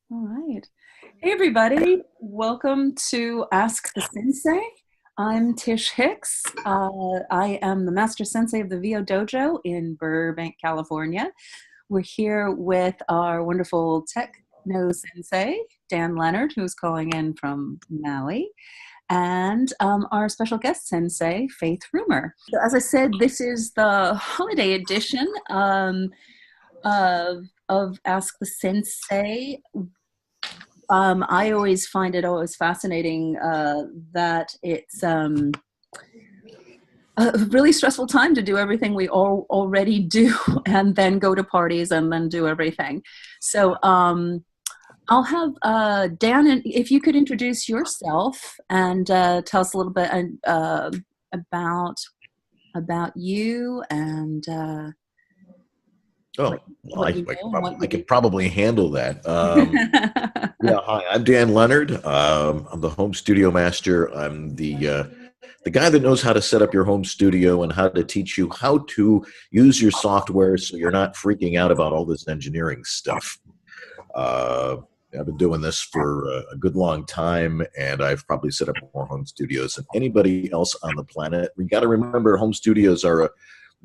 All right. Hey, everybody. Welcome to Ask the Sensei. I'm Tish Hicks. I am the Master Sensei of the VO Dojo in Burbank, California. We're here with our wonderful techno sensei, Dan Lenard, who's calling in from Maui, and our special guest sensei, Faith Rumer. So as I said, this is the holiday edition of Ask the Sensei. I always find it always fascinating that it's a really stressful time to do everything we already do and then go to parties and then do everything. So I'll have Dan, and if you could introduce yourself and tell us a little bit about you and Oh, well, what you know and what I you do. could probably handle that. Yeah, hi, I'm Dan Lenard. I'm the home studio master. I'm the guy that knows how to set up your home studio and how to teach you how to use your software so you're not freaking out about all this engineering stuff. Uh, I've been doing this for a good long time, and I've probably set up more home studios than anybody else on the planet. We got to remember, home studios are a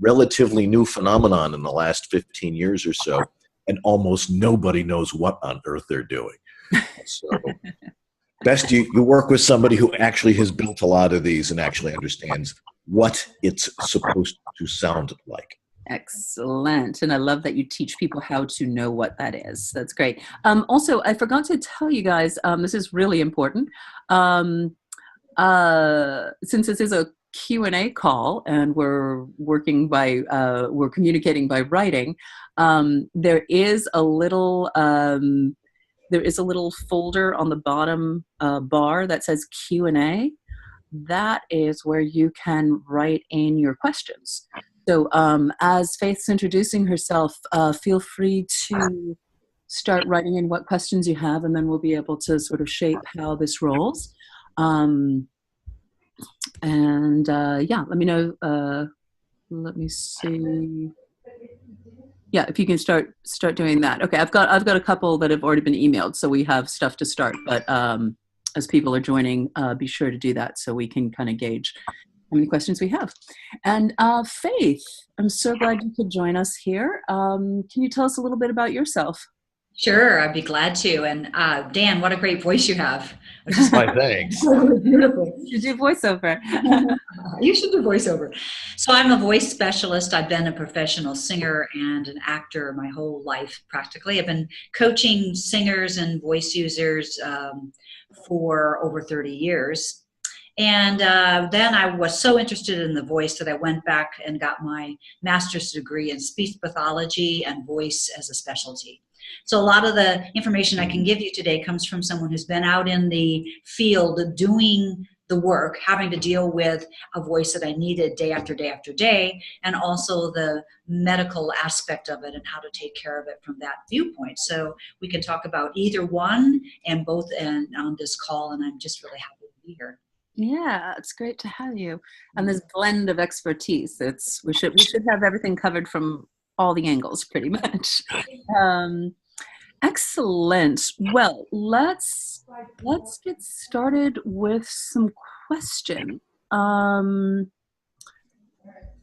relatively new phenomenon in the last 15 years or so, and almost nobody knows what on earth they're doing. So best you work with somebody who actually has built a lot of these and actually understands what it's supposed to sound like. Excellent. And I love that you teach people how to know what that is. That's great. Also, I forgot to tell you guys, this is really important. Since this is a Q&A call and we're communicating by writing, there is a little folder on the bottom bar that says Q&A. That is where you can write in your questions. So as Faith's introducing herself, feel free to start writing in what questions you have, and then we'll be able to sort of shape how this rolls. Yeah, let me know. Let me see. Yeah, if you can start doing that. Okay, I've got a couple that have already been emailed, so we have stuff to start. But as people are joining, be sure to do that so we can kind of gauge how many questions we have. And Faith, I'm so glad you could join us here. Can you tell us a little bit about yourself? Sure, I'd be glad to. And Dan, what a great voice you have. My thanks. Beautiful. You do voiceover. You should do voiceover. So I'm a voice specialist. I've been a professional singer and an actor my whole life, practically. I've been coaching singers and voice users for over 30 years. And then I was so interested in the voice that I went back and got my master's degree in speech pathology and voice as a specialty. So a lot of the information I can give you today comes from someone who's been out in the field doing the work, having to deal with a voice that I needed day after day after day, and also the medical aspect of it and how to take care of it from that viewpoint. So we can talk about either one and both on this call, and I'm just really happy to be here. Yeah, it's great to have you. And this blend of expertise. We should have everything covered from all the angles, pretty much. Excellent. Well, let's get started with some questions.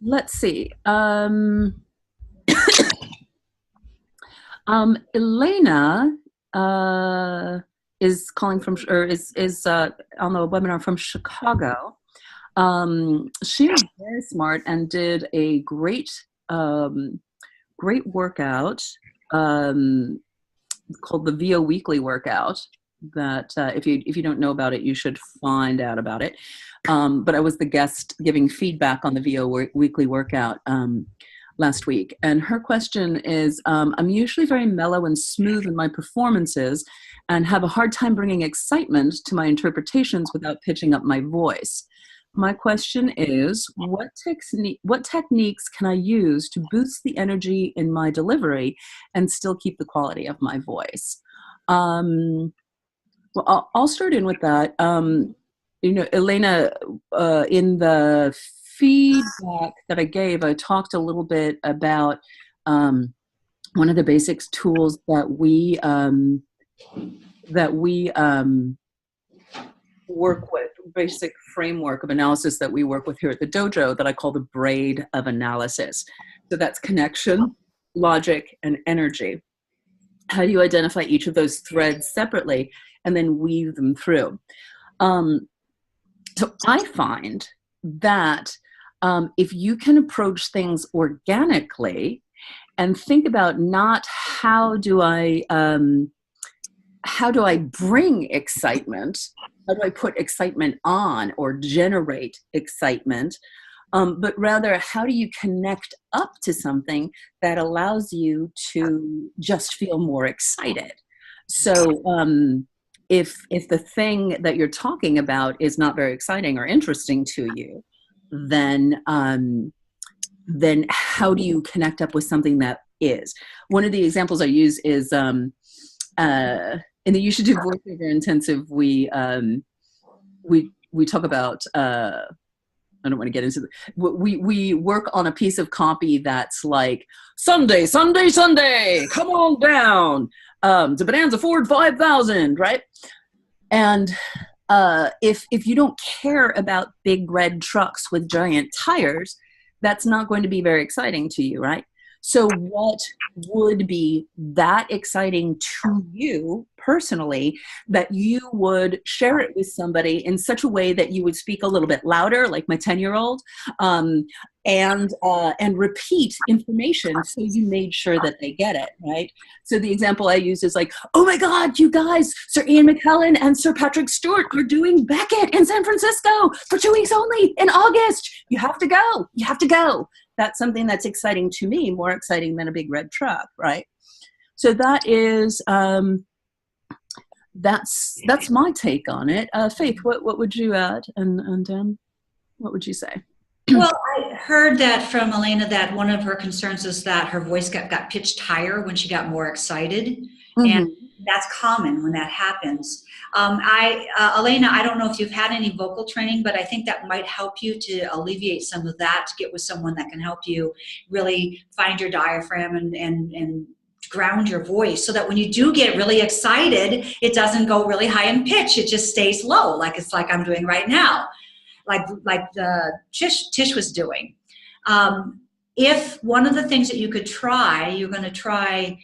Let's see. Elena is calling from, or is on the webinar from Chicago. She was very smart and did a great workout called the VO Weekly Workout. That if you don't know about it, you should find out about it. But I was the guest giving feedback on the VO Weekly Workout last week. And her question is, I'm usually very mellow and smooth in my performances and have a hard time bringing excitement to my interpretations without pitching up my voice. My question is, what techniques can I use to boost the energy in my delivery and still keep the quality of my voice? Well, I'll start in with that. Elena, in the feedback that I gave, I talked a little bit about one of the basics tools that we that we work with, basic framework of analysis that we work with here at the dojo that I call the braid of analysis. So that's connection, logic, and energy. How do you identify each of those threads separately and then weave them through? So I find that if you can approach things organically and think about not how do I bring excitement, how do I put excitement on or generate excitement, but rather how do you connect up to something that allows you to just feel more excited. So if the thing that you're talking about is not very exciting or interesting to you, then how do you connect up with something that is? One of the examples I use is in the You Should Do Voiceover Intensive, we talk about I don't want to get into we work on a piece of copy that's like Sunday, Sunday, Sunday, come on down to Bonanza Ford 5000, right? And if you don't care about big red trucks with giant tires, that's not going to be very exciting to you, right? So what would be that exciting to you personally that you would share it with somebody in such a way that you would speak a little bit louder, like my 10-year-old, and repeat information so you made sure that they get it, right? So the example I use is like, oh my God, you guys, Sir Ian McKellen and Sir Patrick Stewart are doing Beckett in San Francisco for 2 weeks only in August. You have to go. You have to go. That's something that's exciting to me, more exciting than a big red truck, right? So that is, that's my take on it. Faith, what would you add? And Dan, what would you say? Well, I heard that from Elena that one of her concerns is that her voice got pitched higher when she got more excited. Mm-hmm. And that's common when that happens. Elena, I don't know if you've had any vocal training, but I think that might help you to alleviate some of that, to get with someone that can help you really find your diaphragm and ground your voice so that when you do get really excited, it doesn't go really high in pitch. It just stays low, like I'm doing right now, like Tish was doing. If one of the things that you could try, you're going to try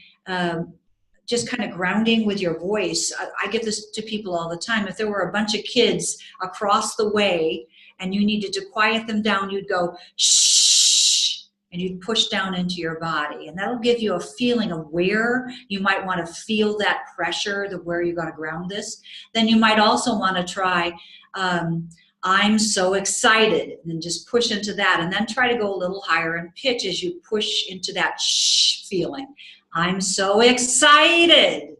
just kind of grounding with your voice. I give this to people all the time. If there were a bunch of kids across the way and you needed to quiet them down, you'd go, shh, and you'd push down into your body. And that'll give you a feeling of where you might want to feel that pressure, where you're going to ground this. Then you might also want to try, I'm so excited, and then just push into that, and then try to go a little higher in pitch as you push into that shh feeling. I'm so excited,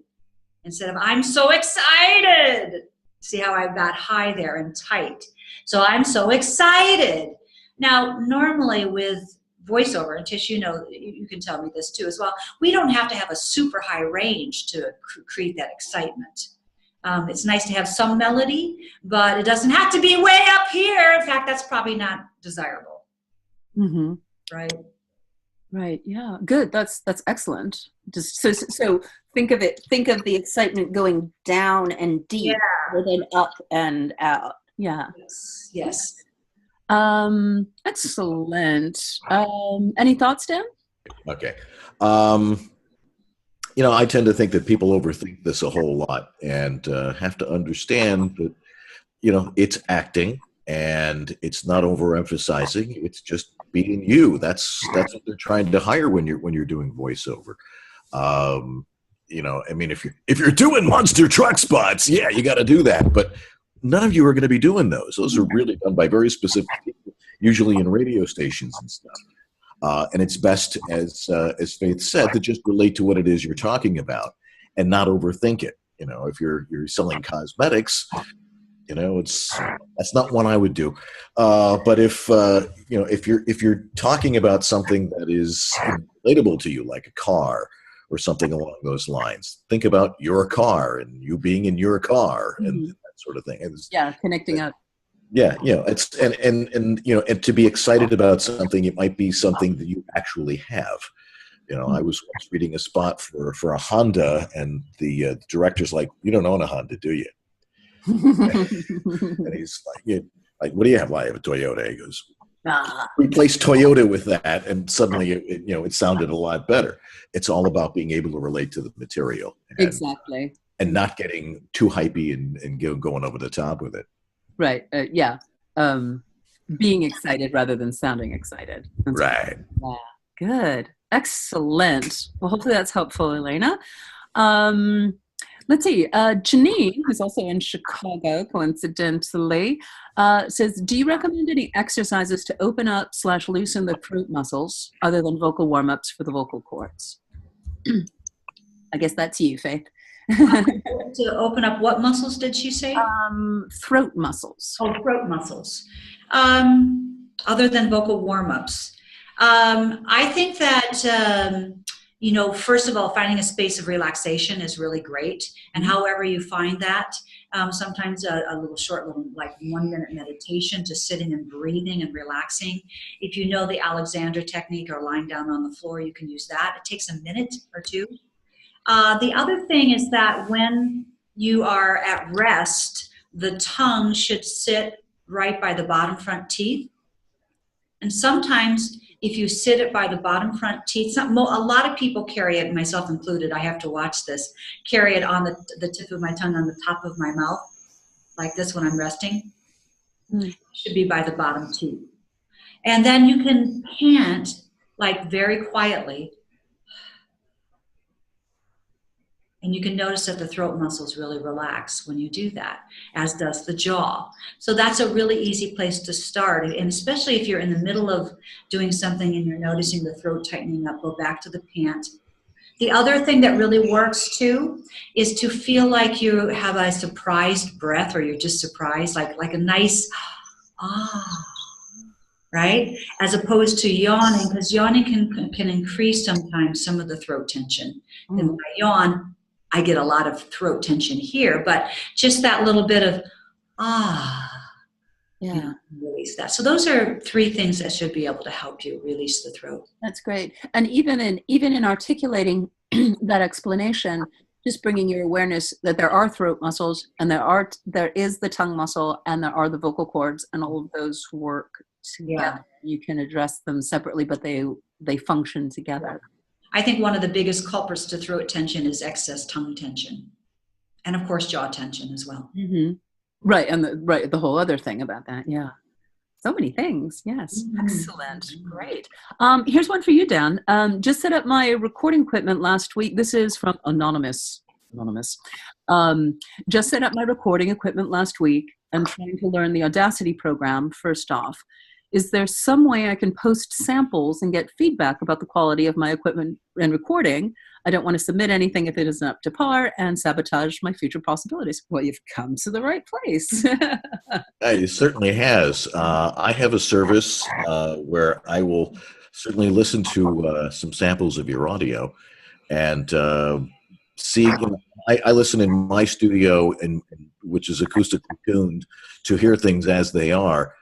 instead of I'm so excited. See how I got high there and tight. So I'm so excited. Now, normally with voiceover, and Tish, you know, you can tell me this too as well, we don't have to have a super high range to create that excitement. It's nice to have some melody, but it doesn't have to be way up here. In fact, that's probably not desirable. Mm-hmm. Right? Right. Yeah. Good. That's excellent. Just so think of it. Think of the excitement going down and deep, rather than up and out. Yeah. Yes. Excellent. Any thoughts, Dan? Okay. You know, I tend to think that people overthink this a whole lot, and have to understand that, you know, it's acting. And it's not overemphasizing. It's just being you. That's what they're trying to hire when you're doing voiceover. You know, I mean, if you're doing monster truck spots, yeah, you got to do that. But none of you are going to be doing those. Those are really done by very specific people, usually in radio stations and stuff. And it's best, as Faith said, to just relate to what it is you're talking about and not overthink it. You know, if you're selling cosmetics, you know, that's not one I would do. But if you know, if you're talking about something that is relatable to you, like a car or something along those lines, think about your car and you being in your car and that sort of thing. Connecting up. Yeah, you know, it's and you know, and to be excited about something, it might be something that you actually have. I was once reading a spot for a Honda, and the director's like, "You don't own a Honda, do you?" And he's like, "Yeah, like, what do you have?" "Well, I have a Toyota." He goes, replace Toyota with that, and suddenly it sounded a lot better. It's all about being able to relate to the material, Exactly, and not getting too hypey and going over the top with it. Right. Yeah. Being excited rather than sounding excited. That's Right. Yeah. Good. Excellent. Well, hopefully that's helpful, Elena. Let's see. Janine, who's also in Chicago, coincidentally, says, do you recommend any exercises to open up / loosen the throat muscles other than vocal warm-ups for the vocal cords? I guess that's you, Faith. To open up what muscles did she say? Throat muscles. Oh, throat muscles. Other than vocal warm-ups. I think that, first of all, finding a space of relaxation is really great. And however you find that, sometimes a little short, like 1-minute meditation, just sitting and breathing and relaxing. If you know the Alexander technique or lying down on the floor, you can use that. It takes a minute or two. The other thing is that when you are at rest, the tongue should sit right by the bottom front teeth. And sometimes if you sit it by the bottom front teeth, a lot of people carry it, myself included, I have to watch this, carry it on the tip of my tongue on the top of my mouth, like this when I'm resting. It should be by the bottom teeth. And then you can pant like very quietly. And you can notice that the throat muscles really relax when you do that, as does the jaw. So that's a really easy place to start. And especially if you're in the middle of doing something and you're noticing the throat tightening up, go back to the pant. The other thing that really works too is to feel like you have a surprised breath, or you're just surprised, like a nice right? As opposed to yawning, because yawning can increase sometimes some of the throat tension. And when I yawn, I get a lot of throat tension here, but just that little bit of release that. So those are 3 things that should be able to help you release the throat. That's great. And even in articulating that explanation, just bringing your awareness that there are throat muscles, and there is the tongue muscle, and there are the vocal cords, and all of those work together. You can address them separately, but they function together. I think one of the biggest culprits to throat tension is excess tongue tension, and of course jaw tension as well. Right, and the whole other thing about that, yeah. So many things, yes. Excellent, great. Here's one for you, Dan. Just set up my recording equipment last week. This is from Anonymous. Just set up my recording equipment last week and trying to learn the Audacity program first off. Is there some way I can post samples and get feedback about the quality of my equipment and recording? I don't want to submit anything if it isn't up to par and sabotage my future possibilities. Well, you've come to the right place. It certainly has. I have a service where I will certainly listen to some samples of your audio and see. I listen in my studio, which is acoustically tuned, to hear things as they are.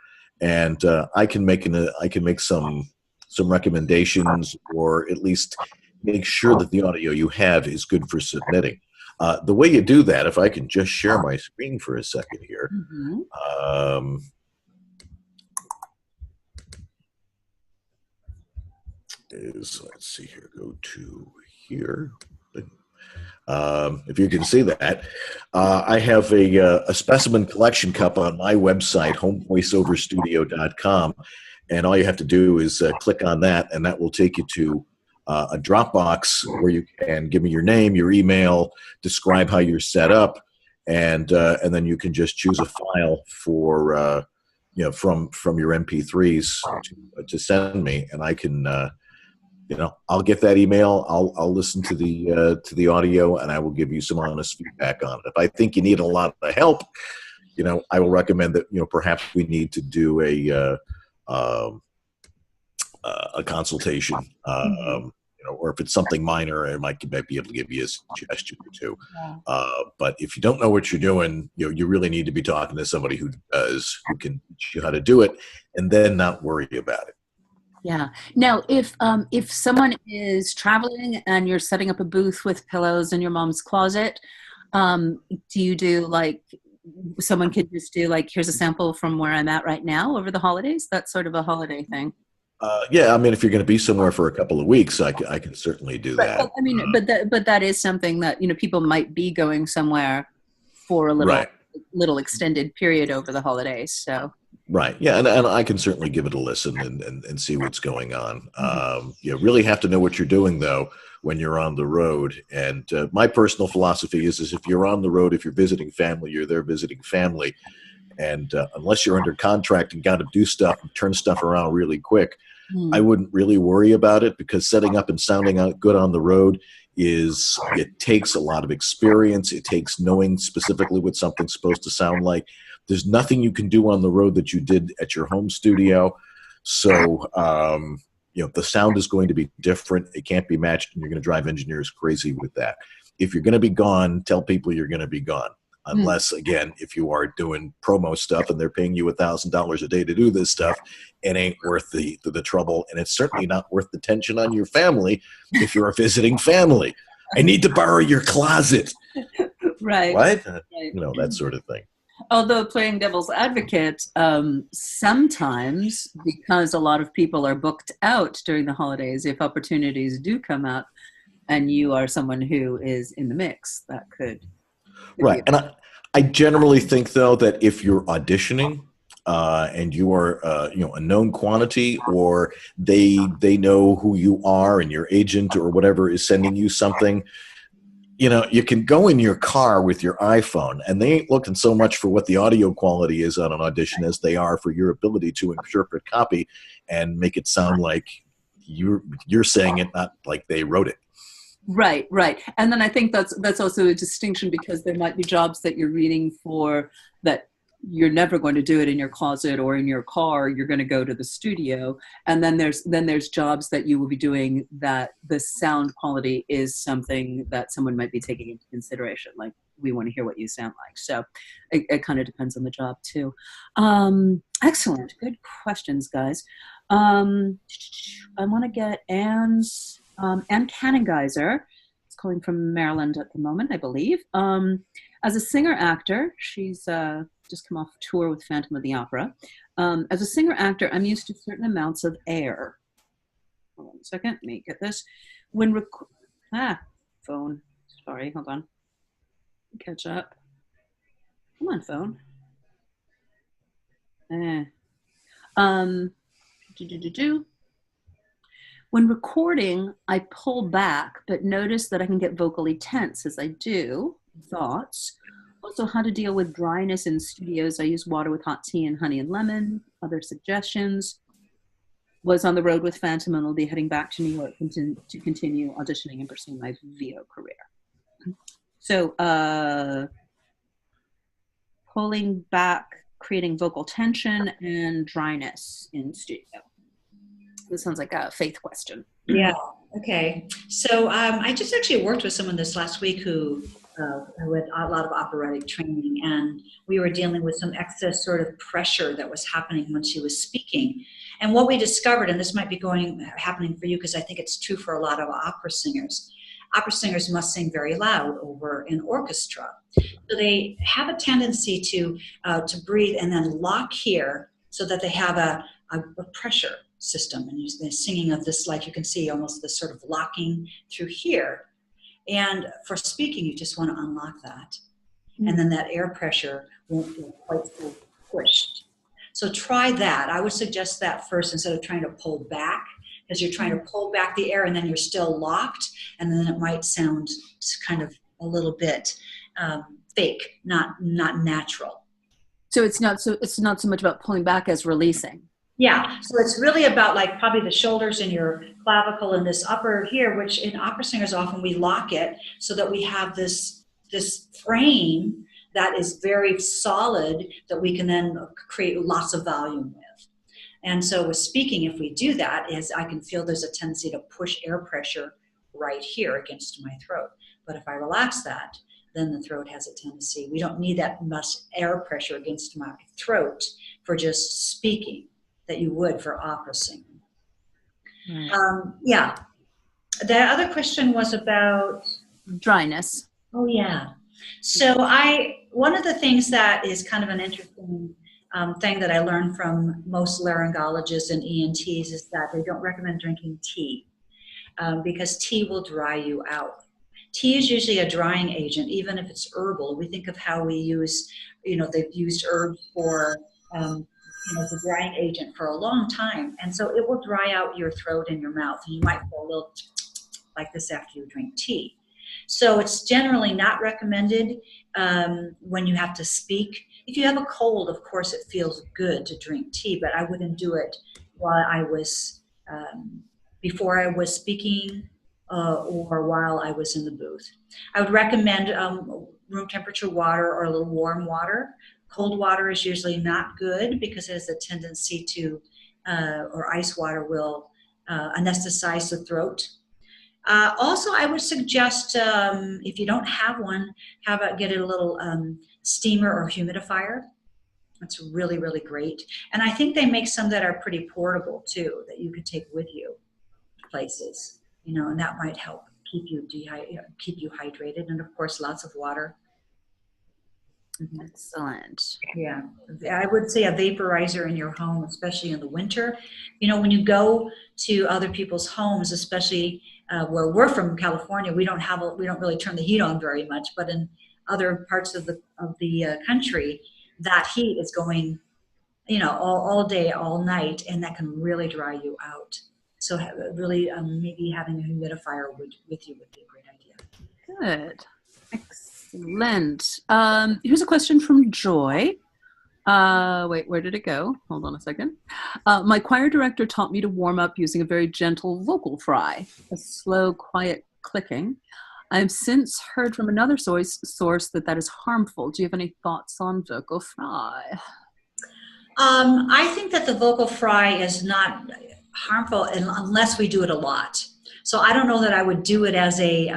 And I can make some recommendations, or at least make sure that the audio you have is good for submitting. The way you do that, if I can just share my screen for a second here, let's see here, go to here. If you can see that, I have a specimen collection cup on my website, homevoiceoverstudio.com, and all you have to do is click on that, and that will take you to a Dropbox where you can give me your name, your email, describe how you're set up, and then you can just choose a file for from your MP3s to send me, and I can. I'll get that email. I'll listen to the audio, and I will give you some honest feedback on it. If I think you need a lot of help, I will recommend that perhaps we need to do a consultation. Or if it's something minor, I might be able to give you a suggestion or two. But if you don't know what you're doing, you really need to be talking to somebody who can teach you how to do it, and then not worry about it. Yeah. Now, if someone is traveling and you're setting up a booth with pillows in your mom's closet, do you do like someone could just do like, here's a sample from where I'm at right now over the holidays? That's sort of a holiday thing. Yeah, I mean, if you're going to be somewhere for a couple of weeks, I can certainly do Right. that. Well, I mean, but that is something that, you know, people might be going somewhere for a Right. little extended period over the holidays. So Right. Yeah, and I can certainly give it a listen and see what's going on. You really have to know what you're doing, though, when you're on the road. And my personal philosophy is if you're on the road, if you're visiting family, you're there visiting family. And unless you're under contract and got to do stuff and turn stuff around really quick, I wouldn't really worry about it, because setting up and sounding out good on the road it takes a lot of experience. It takes knowing specifically what something's supposed to sound like. There's nothing you can do on the road that you did at your home studio. So, the sound is going to be different. It can't be matched, and you're going to drive engineers crazy with that. If you're going to be gone, tell people you're going to be gone. Unless, again, if you are doing promo stuff and they're paying you $1,000 a day to do this stuff, it ain't worth the trouble. And it's certainly not worth the tension on your family if you're a visiting family. I need to borrow your closet. right. What? Right. That sort of thing. Although playing devil's advocate, sometimes because a lot of people are booked out during the holidays, if opportunities do come up and you are someone who is in the mix, that could Right. And I generally think, though, that if you're auditioning and you are, a known quantity, or they know who you are and your agent or whatever is sending you something, you can go in your car with your iPhone, and they ain't looking so much for what the audio quality is on an audition as they are for your ability to interpret copy and make it sound like you're saying it, not like they wrote it. Right. And then I think that's also a distinction, because there might be jobs that you're reading for that you're never going to do it in your closet or in your car. You're going to go to the studio. And then there's jobs that you will be doing that the sound quality is something that someone might be taking into consideration. Like, we want to hear what you sound like. So it kind of depends on the job too. Excellent. Good questions, guys. I want to get Anne Cannengeiser. It's calling from Maryland at the moment, I believe. As a singer-actor, she's just come off tour with Phantom of the Opera. As a singer-actor, I'm used to certain amounts of air. Hold on a second, let me get this. Phone. Sorry, hold on. Catch up. Come on, phone. When recording, I pull back, but notice that I can get vocally tense as I do. Thoughts. Also, how to deal with dryness in studios. I use water with hot tea and honey and lemon. Other suggestions. Was on the road with Phantom and will be heading back to New York to continue auditioning and pursue my VO career. So, pulling back, creating vocal tension and dryness in studio. This sounds like a Faith question. Yeah. Okay. So I just actually worked with someone this last week who had a lot of operatic training, and we were dealing with some excess sort of pressure that was happening when she was speaking. And what we discovered, and this might be happening for you, because I think it's true for a lot of opera singers. Opera singers must sing very loud over an orchestra. So they have a tendency to breathe and then lock here so that they have a pressure system. And they're singing of this, like you can see, almost this sort of locking through here. And for speaking, you just want to unlock that. And then that air pressure won't feel quite so pushed. So try that. I would suggest that first instead of trying to pull back, because you're trying to pull back the air and then you're still locked, and then it might sound kind of a little bit fake, not natural. So it's not so much about pulling back as releasing. Yeah, so it's really about like probably the shoulders and your clavicle and this upper here, which in opera singers often we lock it so that we have this frame that is very solid that we can then create lots of volume with. And so with speaking, if we do that, I can feel there's a tendency to push air pressure right here against my throat. But if I relax that, then the throat has a tendency. We don't need that much air pressure against my throat for just speaking that you would for opera singing. Yeah. The other question was about dryness. Oh yeah. So one of the things that is kind of an interesting thing that I learned from most laryngologists and ENTs is that they don't recommend drinking tea because tea will dry you out. Tea is usually a drying agent, even if it's herbal. We think of how we use, they've used herbs for, the drying agent for a long time. And so it will dry out your throat and your mouth. And you might feel a little like this after you drink tea. So it's generally not recommended when you have to speak. If you have a cold, of course, it feels good to drink tea, but I wouldn't do it while I was, before I was speaking or while I was in the booth. I would recommend room temperature water or a little warm water. Cold water is usually not good because it has a tendency to, or ice water will anesthetize the throat. Also, I would suggest if you don't have one, how about get a little steamer or humidifier. That's really, really great. And I think they make some that are pretty portable too, that you could take with you places, and that might help keep you hydrated. And of course, lots of water. Excellent. Yeah, I would say a vaporizer in your home, especially in the winter. When you go to other people's homes, especially where we're from, California, we don't really turn the heat on very much. But in other parts of the country, that heat is going, all day, all night, and that can really dry you out. So really, maybe having a humidifier with you would be a great idea. Good. Excellent. Here's a question from Joy. Wait, where did it go? Hold on a second. My choir director taught me to warm up using a very gentle vocal fry, a slow, quiet clicking. I've since heard from another source that is harmful. Do you have any thoughts on vocal fry? I think that the vocal fry is not harmful unless we do it a lot. So I don't know that I would do it as a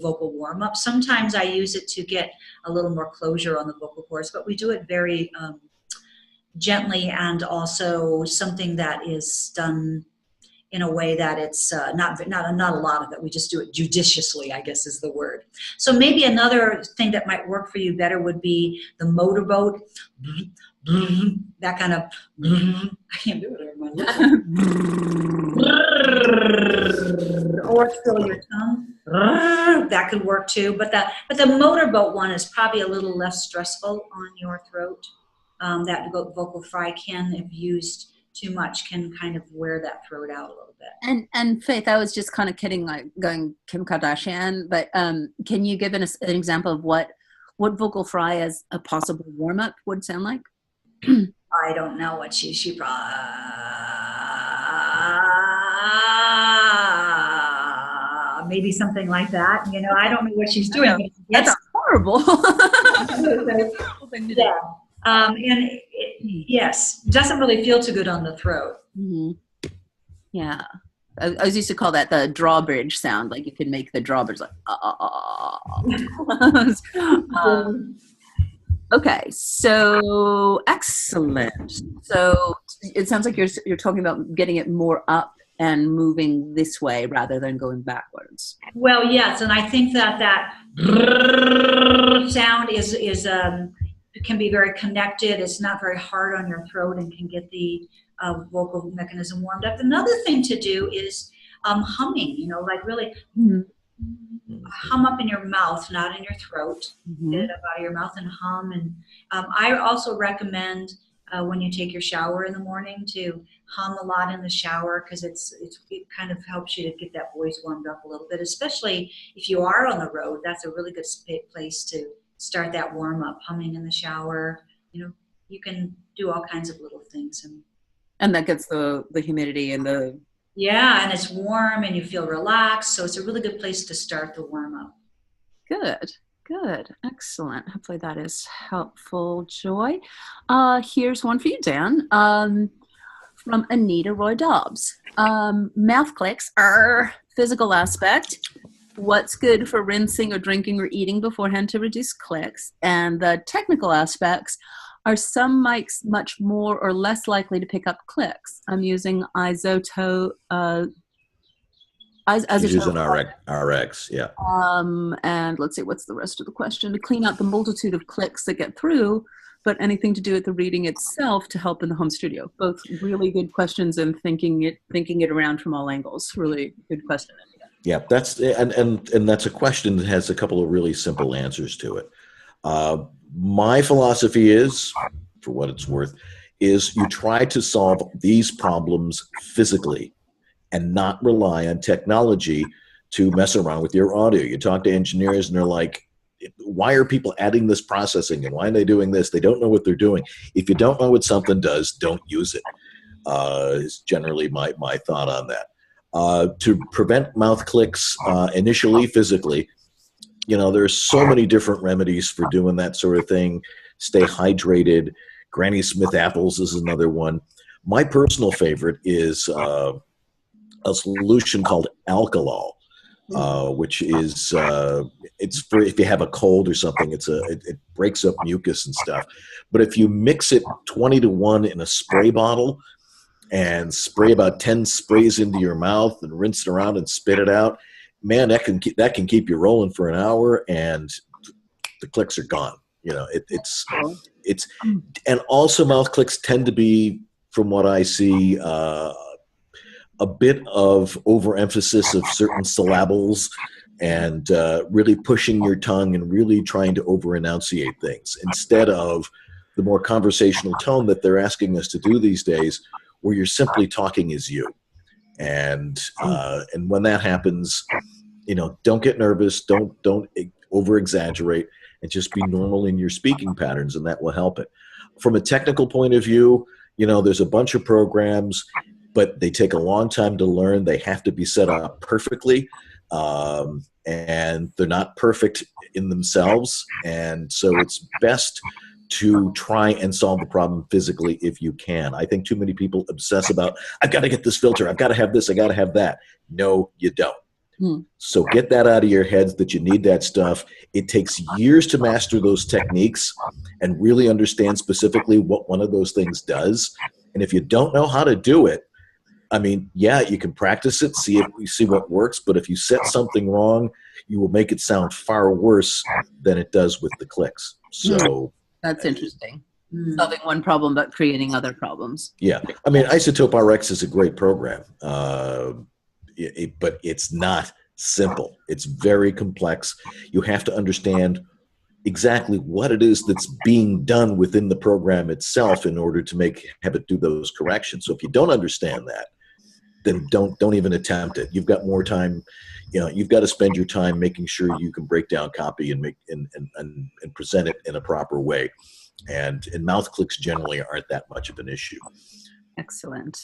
vocal warm-up. Sometimes I use it to get a little more closure on the vocal cords, but we do it very gently, and also something that is done in a way that it's not a lot of it. We just do it judiciously, I guess is the word. So maybe another thing that might work for you better would be the motorboat. That kind of, I can't do it over my lips. Or fill your tongue. That could work too. But the motorboat one is probably a little less stressful on your throat. That vocal fry can, if used too much, can kind of wear that throat out a little bit. And Faith, I was just kind of kidding, like going Kim Kardashian, but can you give an example of what vocal fry as a possible warm-up would sound like? I don't know what she maybe something like that. I don't know what she's doing. That's horrible. Yeah. And yes, doesn't really feel too good on the throat. Mm-hmm. Yeah. I was used to call that the drawbridge sound. Like you can make the drawbridge like, okay, so excellent. So it sounds like you're talking about getting it more up and moving this way rather than going backwards. Well, yes, and I think that sound is can be very connected. It's not very hard on your throat and can get the vocal mechanism warmed up. Another thing to do is humming. Like really. Mm-hmm. Hum up in your mouth, not in your throat. Mm-hmm. Get it up out of your mouth and hum. And I also recommend when you take your shower in the morning to hum a lot in the shower, because it kind of helps you to get that voice warmed up a little bit, especially if you are on the road. That's a really good place to start that warm up, humming in the shower. You can do all kinds of little things. And that gets the humidity and the... Yeah, and it's warm and you feel relaxed. So it's a really good place to start the warm up. Good. Excellent. Hopefully that is helpful, Joy. Here's one for you, Dan. From Anita Roy Dobbs. Mouth clicks are physical aspect. What's good for rinsing or drinking or eating beforehand to reduce clicks? And the technical aspects Are some mics much more or less likely to pick up clicks? I'm using Isotope. She's using RX, yeah. And let's see, what's the rest of the question? To clean out the multitude of clicks that get through, but anything to do with the reading itself to help in the home studio. Both really good questions, and thinking it around from all angles. Really good question. Yeah, that's and that's a question that has a couple of really simple answers to it. My philosophy is, for what it's worth, is you try to solve these problems physically and not rely on technology to mess around with your audio. You talk to engineers and they're like, why are people adding this processing and why are they doing this? They don't know what they're doing. If you don't know what something does, don't use it, is generally my thought on that. To prevent mouth clicks initially physically, there's so many different remedies for doing that sort of thing. Stay hydrated. Granny Smith apples is another one. My personal favorite is a solution called alkalol, which is it's for if you have a cold or something. It breaks up mucus and stuff. But if you mix it 20-to-1 in a spray bottle and spray about 10 sprays into your mouth and rinse it around and spit it out, man, that can keep you rolling for an hour and the clicks are gone. It's and also mouth clicks tend to be, from what I see, a bit of overemphasis of certain syllables and really pushing your tongue and really trying to over-enunciate things instead of the more conversational tone that they're asking us to do these days, where you're simply talking as you. And when that happens, don't get nervous, don't over-exaggerate, and just be normal in your speaking patterns, and that will help it. From a technical point of view, there's a bunch of programs, but they take a long time to learn. They have to be set up perfectly, and they're not perfect in themselves. And so it's best to try and solve the problem physically if you can. I think too many people obsess about, I've got to get this filter, I've got to have this, I got to have that. No, you don't. So get that out of your heads that you need that stuff. It takes years to master those techniques and really understand specifically what one of those things does. And if you don't know how to do it, I mean, yeah, you can practice it, see what works, but if you set something wrong, you will make it sound far worse than it does with the clicks. So that's interesting. Solving one problem but creating other problems. Yeah. I mean, Isotope RX is a great program, but it's not simple. It's very complex. You have to understand exactly what it is that's being done within the program itself in order to have it do those corrections. So if you don't understand that, then don't even attempt it. You've got more time. You've got to spend your time making sure you can break down copy and and present it in a proper way. And mouth clicks generally aren't that much of an issue. Excellent.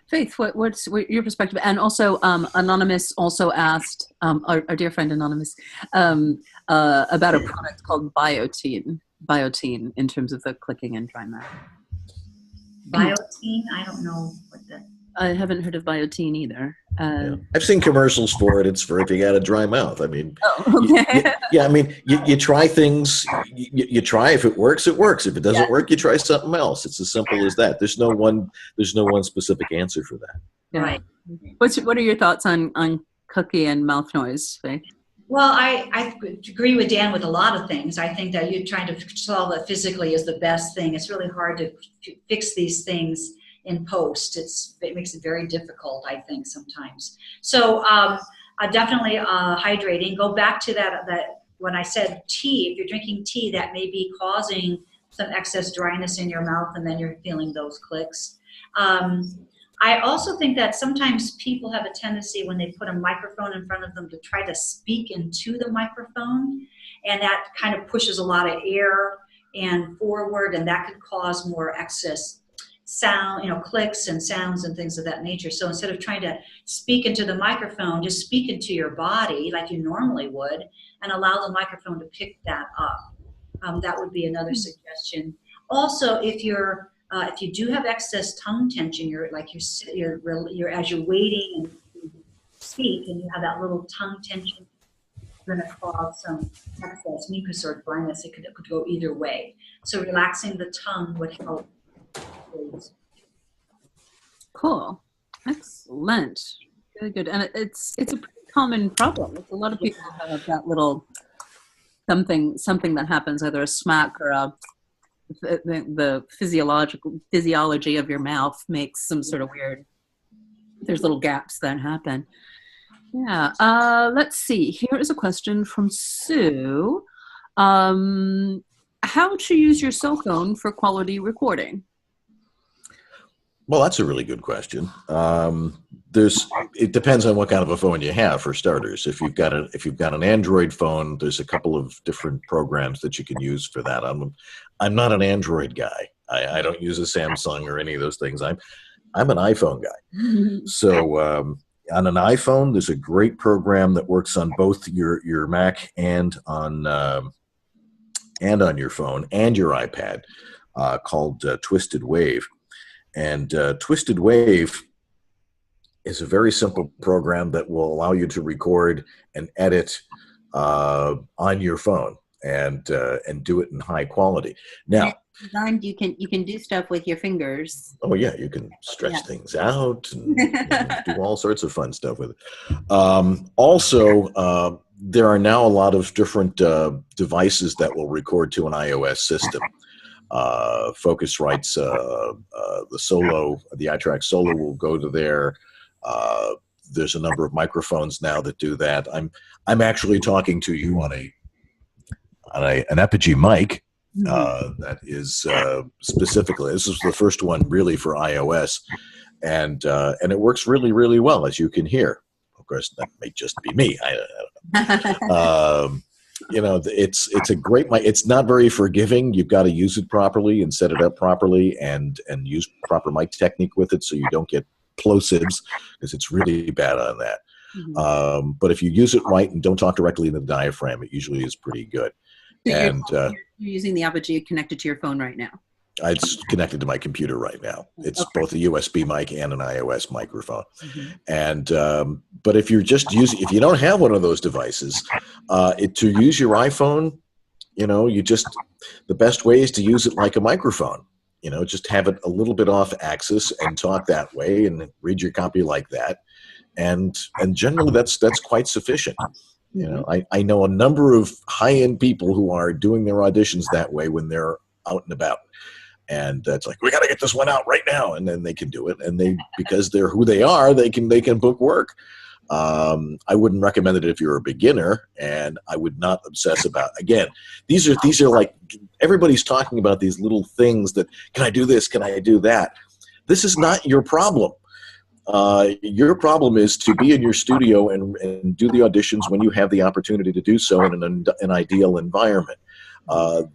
Faith, what's your perspective? And also, Anonymous also asked, our dear friend Anonymous, about a product called Biotine in terms of the clicking and dry mouth. Biotine? I don't know what that. I haven't heard of Biotine either. Yeah. I've seen commercials for it. It's for if you got a dry mouth. I mean, okay. I mean, you try things. You try. If it works, it works. If it doesn't work, you try something else. It's as simple as that. There's no one specific answer for that. Yeah. Right. What are your thoughts on cookie and mouth noise, Faith? Well, I agree with Dan with a lot of things. I think that you're trying to solve it physically is the best thing. It's really hard to fix these things in post. It makes it very difficult, I think, sometimes. So definitely hydrating. Go back to that when I said tea. If you're drinking tea, that may be causing some excess dryness in your mouth, and then you're feeling those clicks. I also think that sometimes people have a tendency when they put a microphone in front of them to try to speak into the microphone, and that kind of pushes a lot of air and forward, and that could cause more excess sound, clicks and sounds and things of that nature. So instead of trying to speak into the microphone, just speak into your body like you normally would and allow the microphone to pick that up. That would be another suggestion. Also, if you do have excess tongue tension, you're as you're waiting and speak and you have that little tongue tension, going to cause some excess mucus or blindness. It could go either way. So relaxing the tongue would help. Cool. Excellent. Good, good. And it's a pretty common problem. It's a lot of people have that little something that happens, either a smack or the physiology of your mouth makes some sort of weird, there's little gaps that happen. Yeah. Let's see. Here is a question from Sue. How to use your cell phone for quality recording? Well, that's a really good question. It depends on what kind of a phone you have, for starters. If you've got an Android phone, there's a couple of different programs that you can use for that. I'm not an Android guy. I don't use a Samsung or any of those things. I'm an iPhone guy. So on an iPhone, there's a great program that works on both your Mac and on your phone and your iPad called Twisted Wave. And Twisted Wave is a very simple program that will allow you to record and edit on your phone and do it in high quality. Now, designed, you can do stuff with your fingers. Oh yeah, you can stretch things out and do all sorts of fun stuff with it. Also, there are now a lot of different devices that will record to an iOS system. Focusrite's the iTrack Solo will go to there. There's a number of microphones now that do that. I'm actually talking to you on an Epigee mic that is specifically. This is the first one really for iOS, and it works really, really well, as you can hear. Of course, that may just be me. I don't know. It's a great mic. It's not very forgiving. You've got to use it properly and set it up properly and use proper mic technique with it so you don't get plosives, because it's really bad on that. Mm-hmm. But if you use it right and don't talk directly in the diaphragm, it usually is pretty good. So you're using the Apogee connected to your phone right now? It's connected to my computer right now. It's both a USB mic and an iOS microphone. Mm-hmm. And but if you're just if you don't have one of those devices, to use your iPhone, the best way is to use it like a microphone. Just have it a little bit off axis and talk that way, and read your copy like that, and generally that's quite sufficient. I know a number of high-end people who are doing their auditions that way when they're out and about. And it's like, we got to get this one out right now, and then they can do it. And because they're who they are, they can book work. I wouldn't recommend it if you're a beginner, and I would not obsess about. Again, these are like, everybody's talking about these little things that, can I do this? Can I do that? This is not your problem. Your problem is to be in your studio and do the auditions when you have the opportunity to do so in an ideal environment. A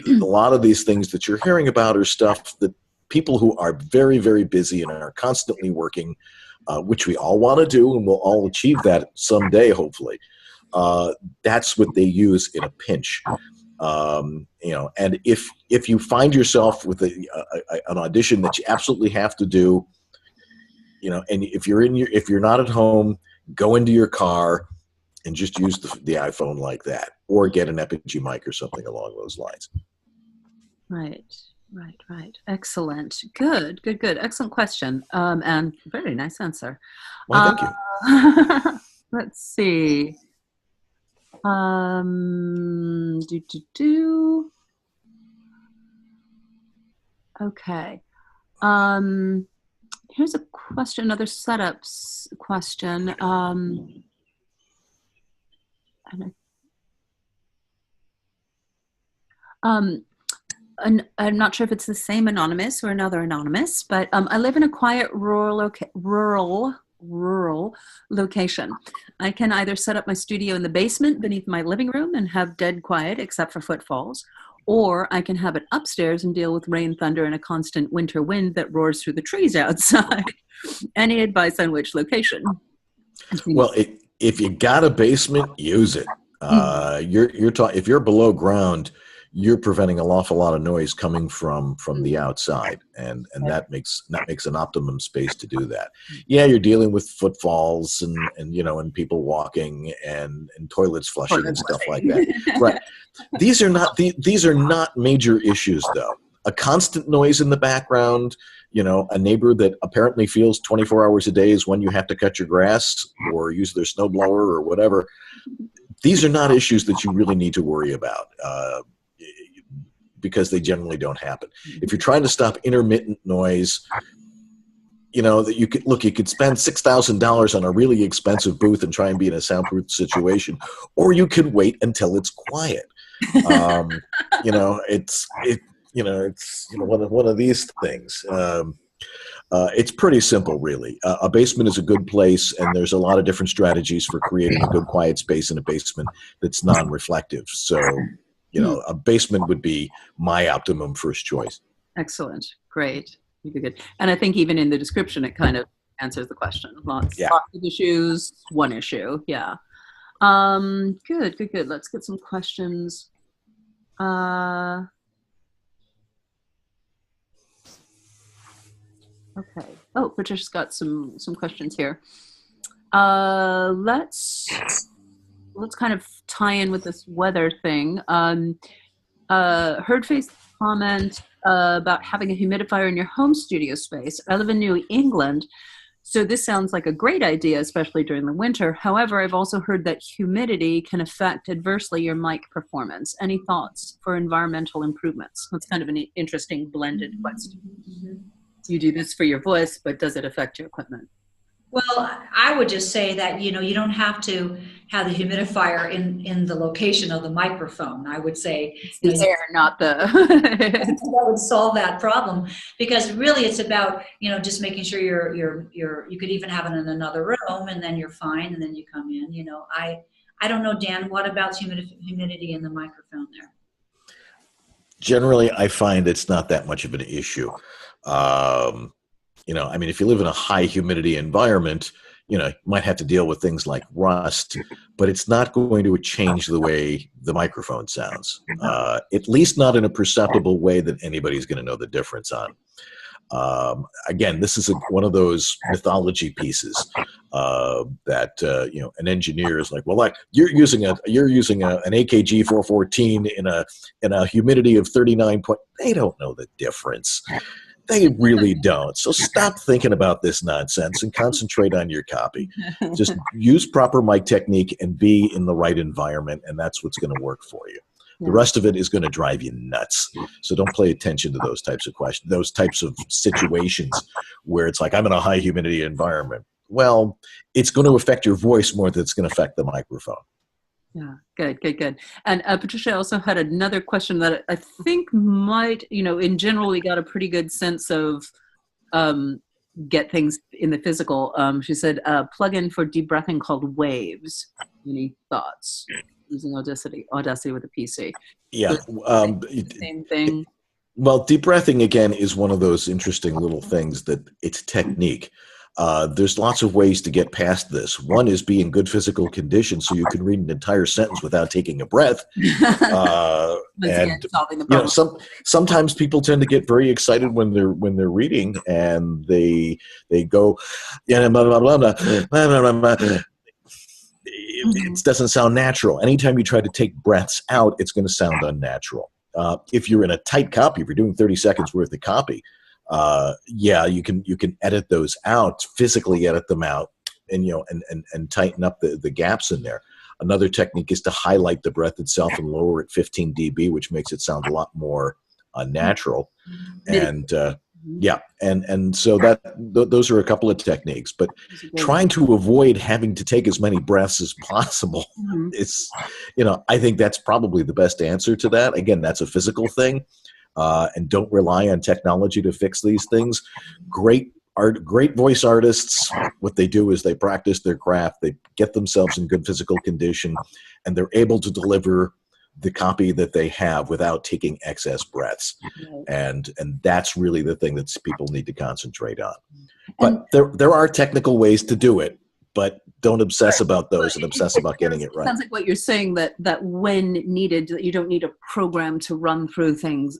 lot of these things that you're hearing about are stuff that people who are very, very busy and are constantly working, which we all want to do, and we'll all achieve that someday, hopefully. That's what they use in a pinch. And if you find yourself with an audition that you absolutely have to do, and if you're not at home, go into your car and just use the iPhone like that, or get an Epigee mic or something along those lines. Right. Excellent. Good. Excellent question. And very nice answer. Well, thank you. Let's see. Okay. Here's a question, another setups question. I'm not sure if it's the same anonymous or another anonymous, but I live in a quiet rural location. I can either set up my studio in the basement beneath my living room and have dead quiet except for footfalls, or I can have it upstairs and deal with rain, thunder, and a constant winter wind that roars through the trees outside. Any advice on which location? Well, if you got a basement, use it. If you're below ground, you're preventing an awful lot of noise coming from the outside, and that makes an optimum space to do that. Yeah, you're dealing with footfalls and you know, and people walking and toilets flushing and stuff like that. Right. These are not major issues though. A constant noise in the background, you know, a neighbor that apparently feels 24 hours a day is when you have to cut your grass or use their snowblower or whatever. These are not issues that you really need to worry about because they generally don't happen. If you're trying to stop intermittent noise, you know, that you could spend $6,000 on a really expensive booth and try and be in a soundproof situation, or you could wait until it's quiet. You know, it's one of these things. It's pretty simple, really. A basement is a good place, and there's a lot of different strategies for creating a good quiet space in a basement that's non-reflective. So, you know, a basement would be my optimum first choice. Excellent. Great. Good. And I think even in the description, it kind of answers the question. Lots of issues, one issue. Yeah. Good. Let's get some questions. Okay. Oh, Patricia's got some questions here. Let's kind of tie in with this weather thing. Heard Faith's comment about having a humidifier in your home studio space. I live in New England, so this sounds like a great idea, especially during the winter. However, I've also heard that humidity can affect adversely your mic performance. Any thoughts for environmental improvements? That's kind of an interesting blended question. Mm-hmm. You do this for your voice, but does it affect your equipment? Well, I would just say that, you know, you don't have to have the humidifier in the location of the microphone. I would say it's the air, not the that would solve that problem, because really it's about, you know, just making sure you could even have it in another room and then you're fine and then you come in. You know, I don't know, Dan, what about humidity in the microphone there? Generally, I find it's not that much of an issue. You know, I mean, if you live in a high humidity environment, you know, you might have to deal with things like rust, but it's not going to change the way the microphone sounds, at least not in a perceptible way that anybody's going to know the difference on. Again, this is one of those mythology pieces that you know, an engineer is like, well, like you're using an AKG 414 in a humidity of 39 point. They don't know the difference. They really don't. So stop thinking about this nonsense and concentrate on your copy. Just use proper mic technique and be in the right environment, and that's what's going to work for you. The rest of it is going to drive you nuts. So don't pay attention to those types of questions, those types of situations where it's like, I'm in a high humidity environment. Well, it's going to affect your voice more than it's going to affect the microphone. Yeah, good. And Patricia also had another question that I think might, you know, in general, we got a pretty good sense of get things in the physical. She said, plug-in for deep breathing called Waves. Any thoughts? Using Audacity with a PC. Yeah. Same thing. Well, deep breathing, again, is one of those interesting little things that it's technique. There's lots of ways to get past this. One is be in good physical condition so you can read an entire sentence without taking a breath. And you know, sometimes people tend to get very excited when they're reading, and they go, yeah, blah, blah, blah, blah, blah, blah, blah. It doesn't sound natural. Anytime you try to take breaths out, it's going to sound unnatural. If you're in a tight copy, if you're doing 30 seconds worth of copy, yeah, you can edit those out, physically edit them out, and you know, and tighten up the gaps in there. Another technique is to highlight the breath itself and lower it 15 dB, which makes it sound a lot more natural. And yeah, and so those are a couple of techniques. But trying to avoid having to take as many breaths as possible is, you know, I think that's probably the best answer to that. Again, that's a physical thing. And don't rely on technology to fix these things. Great voice artists, what they do is they practice their craft, they get themselves in good physical condition, and they're able to deliver the copy that they have without taking excess breaths. And that's really the thing that people need to concentrate on. But there are technical ways to do it, but don't obsess about those and obsess about getting it right. Sounds like what you're saying, that when needed, that you don't need a program to run things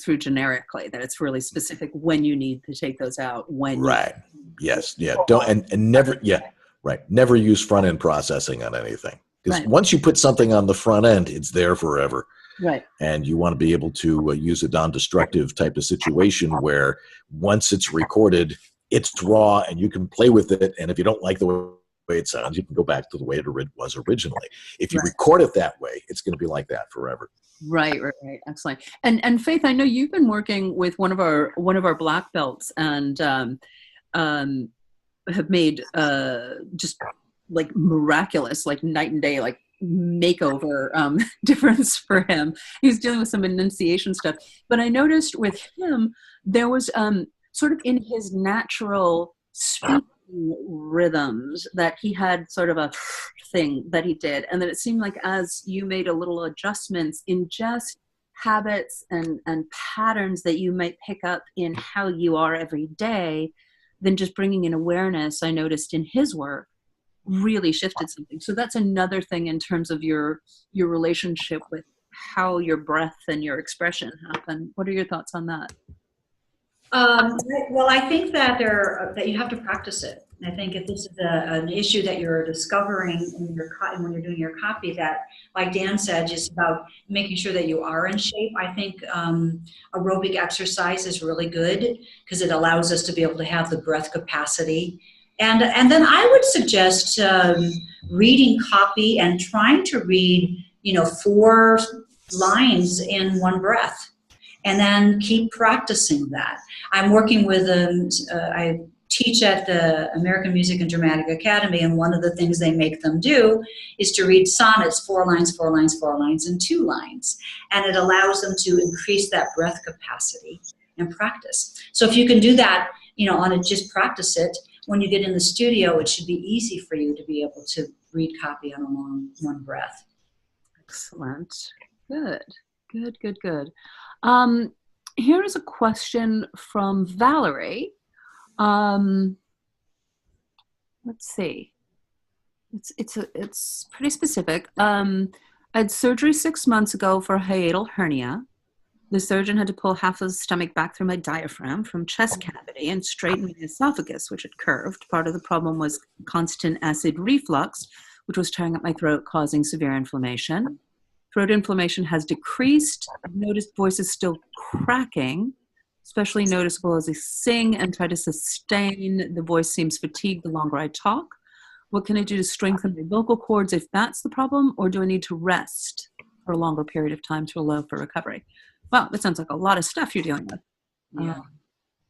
through generically, that it's really specific when you need to take those out. Right. Yes. Yeah. Don't, and never, yeah. Right. Never use front end processing on anything. Because once you put something on the front end, it's there forever. Right. And you want to be able to use a non-destructive type of situation where once it's recorded, it's raw and you can play with it. And if you don't like the way it sounds, you can go back to the way it was originally. If you record it that way, it's going to be like that forever. Right. Excellent. And Faith, I know you've been working with one of our black belts and have made just like miraculous, like night and day, like makeover difference for him. He was dealing with some enunciation stuff, but I noticed with him there was sort of in his natural speaking rhythms that he had sort of a thing that he did, and that it seemed like as you made a little adjustments in just habits and patterns that you might pick up in how you are every day, then just bringing in awareness, I noticed in his work really shifted something. So that's another thing in terms of your relationship with how your breath and your expression happen. What are your thoughts on that? Well, I think that that you have to practice it. I think if this is an issue that you're discovering when you're doing your copy, that, like Dan said, just about making sure that you are in shape. I think aerobic exercise is really good because it allows us to be able to have the breath capacity. And then I would suggest reading copy and trying to read, 4 lines in one breath. And then keep practicing that. I'm working with, I teach at the American Music and Dramatic Academy, and one of the things they make them do is to read sonnets, 4 lines, 4 lines, 4 lines, and 2 lines. And it allows them to increase that breath capacity and practice. So if you can do that, just practice it. When you get in the studio, it should be easy for you to be able to read copy on a long one breath. Excellent. Good. Here is a question from Valerie. Let's see. It's pretty specific. I had surgery 6 months ago for a hiatal hernia. The surgeon had to pull half of the stomach back through my diaphragm from chest cavity and straighten my esophagus, which had curved. Part of the problem was constant acid reflux, which was tearing up my throat, causing severe inflammation. Throat inflammation has decreased. I've noticed voices still cracking, especially noticeable as I sing and try to sustain. The voice seems fatigued the longer I talk. What can I do to strengthen my vocal cords if that's the problem, or do I need to rest for a longer period of time to allow for recovery? Wow, that sounds like a lot of stuff you're dealing with.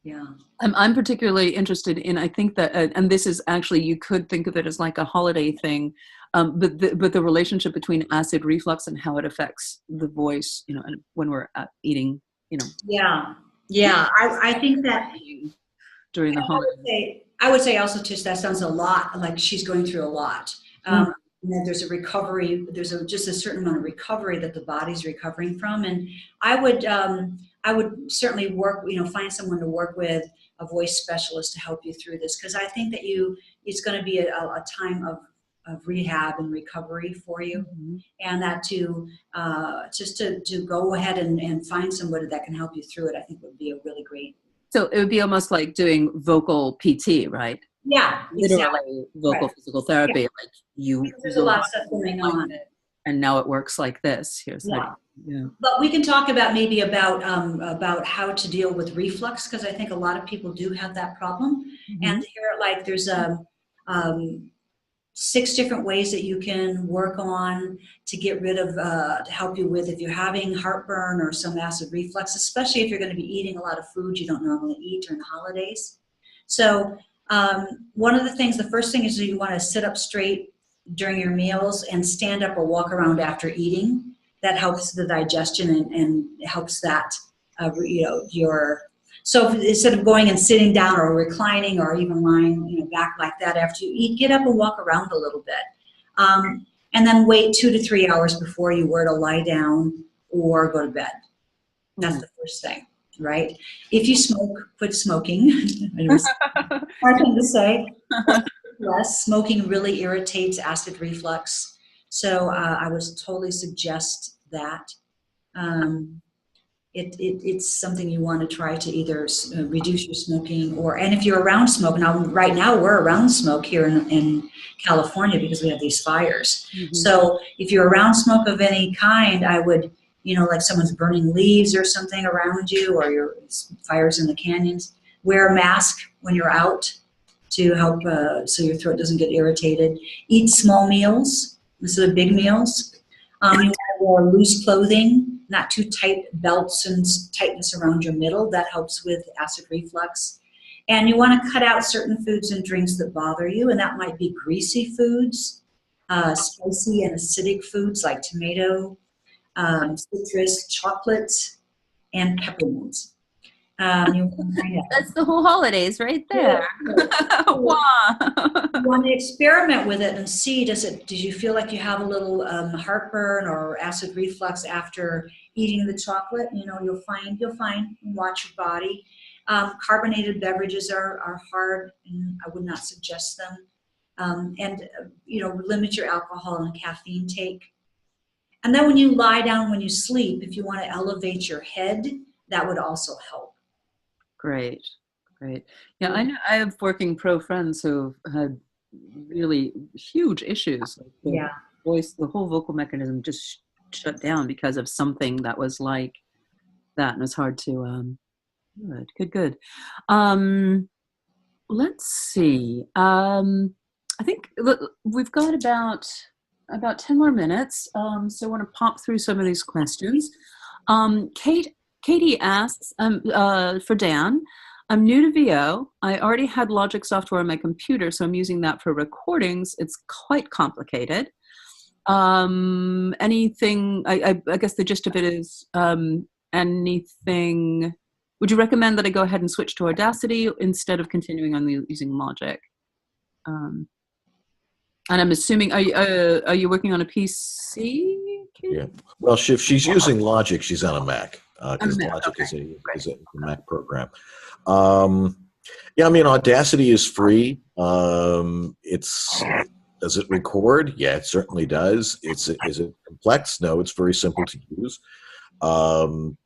Yeah. I'm particularly interested in, I think that, and this is actually, you could think of it as like a holiday thing, but the relationship between acid reflux and how it affects the voice, and when we're eating, Yeah. I think that during the holiday. I would say also, Tish, that sounds a lot like she's going through a lot. And then there's a recovery. There's just a certain amount of recovery that the body's recovering from, and I would certainly work. Find someone to work with, a voice specialist to help you through this, because I think that it's going to be a time of rehab and recovery for you, and that to go ahead and find somebody that can help you through it, I think would be a really great. So it would be almost like doing vocal PT, right? Yeah, literally exactly. Vocal physical therapy. Yeah. Like there's a lot of stuff going on, and now it works like this. But we can talk about about how to deal with reflux, because I think a lot of people do have that problem. And here, there's 6 different ways that you can work on to get rid of, to help you with if you're having heartburn or some acid reflux, especially if you're going to be eating a lot of food you don't normally eat during the holidays. So one of the first thing is you want to sit up straight during your meals and stand up or walk around after eating. That helps the digestion and helps that, so instead of going and sitting down or reclining or even lying, back like that after you eat, get up and walk around a little bit. And then wait 2 to 3 hours before you were to lie down or go to bed. That's the first thing, right? If you smoke, quit smoking. Hard thing to say. less. Smoking really irritates acid reflux. So I would totally suggest that. It's something you want to try to either reduce your smoking and if you're around smoke, right now we're around smoke here in California because we have these fires. Mm-hmm. So if you're around smoke of any kind, I would, like someone's burning leaves or something around you, or your fires in the canyons, wear a mask when you're out to help so your throat doesn't get irritated. Eat small meals instead of big meals. You want to wear loose clothing, not too tight belts and tightness around your middle. That helps with acid reflux. And you want to cut out certain foods and drinks that bother you, and that might be greasy foods, spicy and acidic foods like tomato, citrus, chocolate, and peppermint. That's the whole holidays right there. Wow. You want to experiment with it and see, do you feel like you have a little heartburn or acid reflux after eating the chocolate? You'll find, watch your body. Carbonated beverages are hard, and I would not suggest them. Limit your alcohol and caffeine take. And then when you lie down, when you sleep, if you want to elevate your head, that would also help. Great. Yeah, I know I have working pro friends who had really huge issues. Like the whole vocal mechanism just shut down because of something that was like that, and it's hard to. Good. Let's see. I think we've got about 10 more minutes. So I want to pop through some of these questions. Katie asks, for Dan, I'm new to VO. I already had Logic software on my computer, so I'm using that for recordings. It's quite complicated. Anything, I guess the gist of it is, anything, would you recommend that I go ahead and switch to Audacity instead of continuing on using Logic? And I'm assuming, are you working on a PC, Katie? Yeah. Well, if she's using Logic, she's on a Mac. Because Logic okay. is a Mac program. Audacity is free. Does it record? Yeah, it certainly does. Is it complex? No, it's very simple to use. And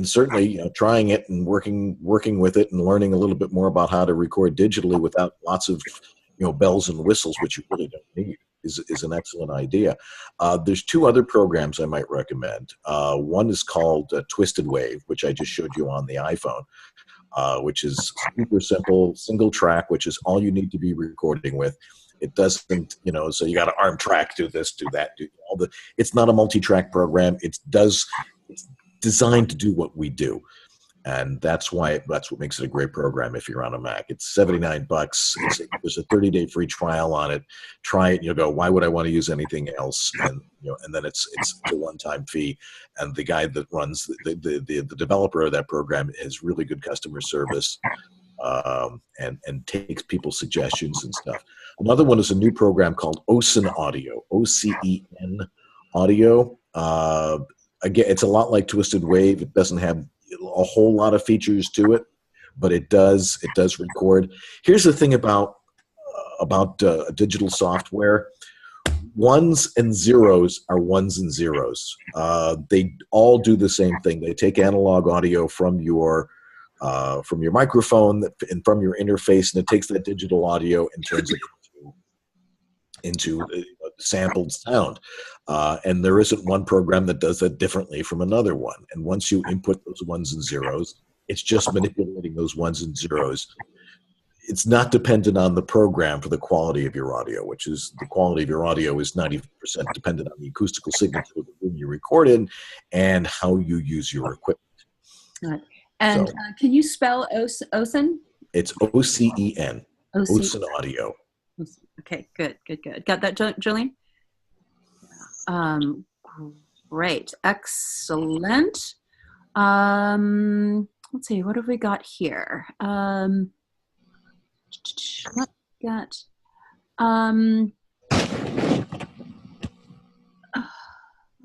certainly trying it and working with it and learning a little bit more about how to record digitally without lots of bells and whistles, which you really don't need, is an excellent idea. There's two other programs I might recommend. One is called Twisted Wave, which I just showed you on the iPhone, which is super simple, single track, which is all you need to be recording with. It doesn't, so you got to arm track, do this, do that, do all the. It's not a multi-track program. It's designed to do what we do. And that's what makes it a great program if you're on a Mac. It's $79. There's a 30-day free trial on it. Try it and you'll go, why would I want to use anything else? And and then it's a one-time fee. And the guy that runs the developer of that program has really good customer service and takes people's suggestions and stuff. Another one is a new program called Ocen Audio, OCEN Audio. Again, it's a lot like Twisted Wave. It doesn't have a whole lot of features to it, but it does record. Here's the thing about digital software: ones and zeros are ones and zeros. They all do the same thing. They take analog audio from your microphone and from your interface, and it takes that digital audio and turns it into sampled sound. And there isn't one program that does that differently from another one. And once you input those ones and zeros, it's just manipulating those ones and zeros. It's not dependent on the program for the quality of your audio, which is the quality of your audio is 90% dependent on the acoustical signature of the room you record in and how you use your equipment. Right. And can you spell Ocen? It's OCEN, Ocen Audio. Okay, good. Got that, Jolene? Great, excellent. Let's see, what have we got here?